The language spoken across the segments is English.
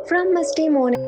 From misty morning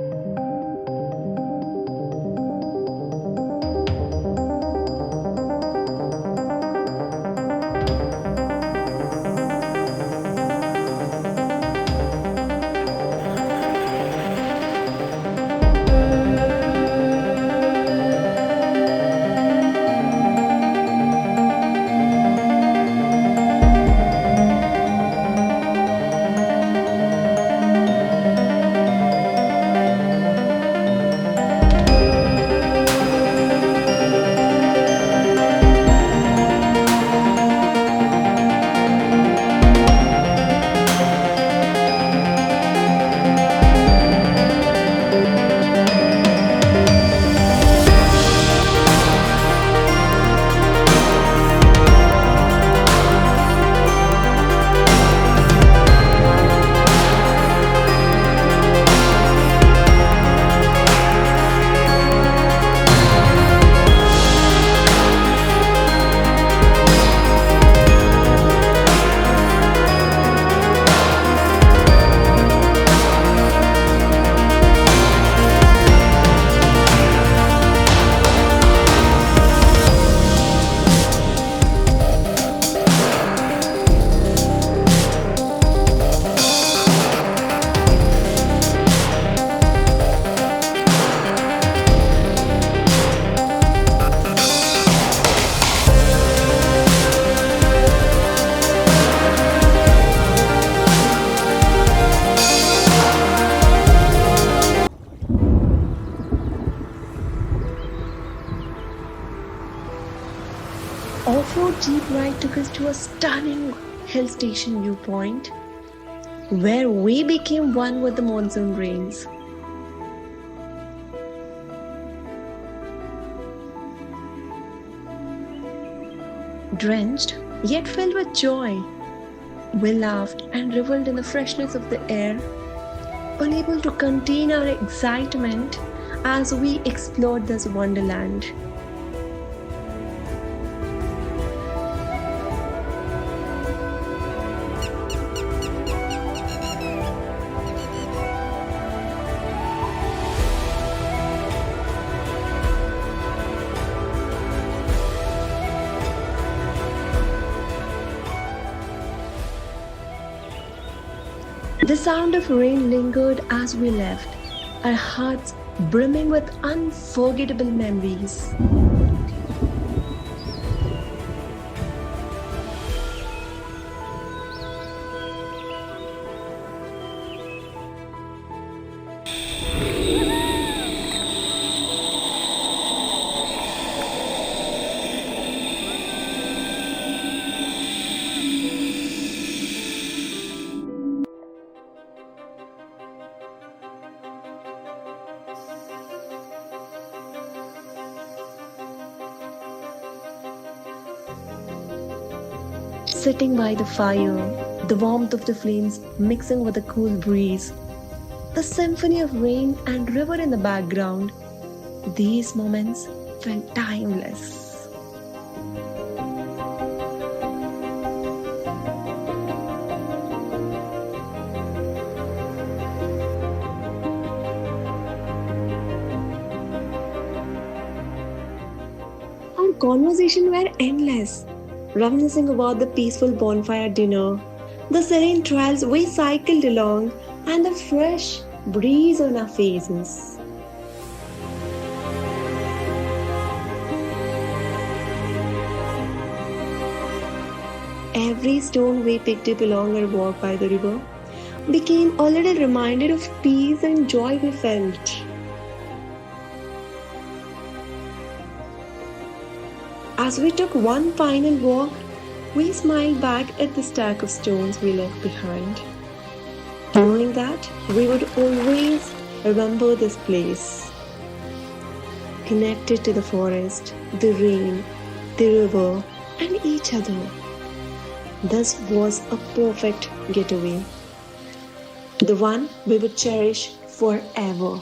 off-road jeep ride took us to a stunning hill station viewpoint where we became one with the monsoon rains. Drenched yet filled with joy, we laughed and revelled in the freshness of the air, unable to contain our excitement as we explored this wonderland. The sound of rain lingered as we left, our hearts brimming with unforgettable memories. Sitting by the fire, the warmth of the flames mixing with the cool breeze, the symphony of rain and river in the background, these moments felt timeless. Our conversations were endless, reminiscing about the peaceful bonfire dinner, the serene trails we cycled along, and the fresh breeze on our faces. Every stone we picked up along our walk by the river became a little reminder of peace and joy we felt. As we took one final walk, we smiled back at the stack of stones we left behind, knowing that we would always remember this place, connected to the forest, the rain, the river, and each other. This was a perfect getaway, the one we would cherish forever.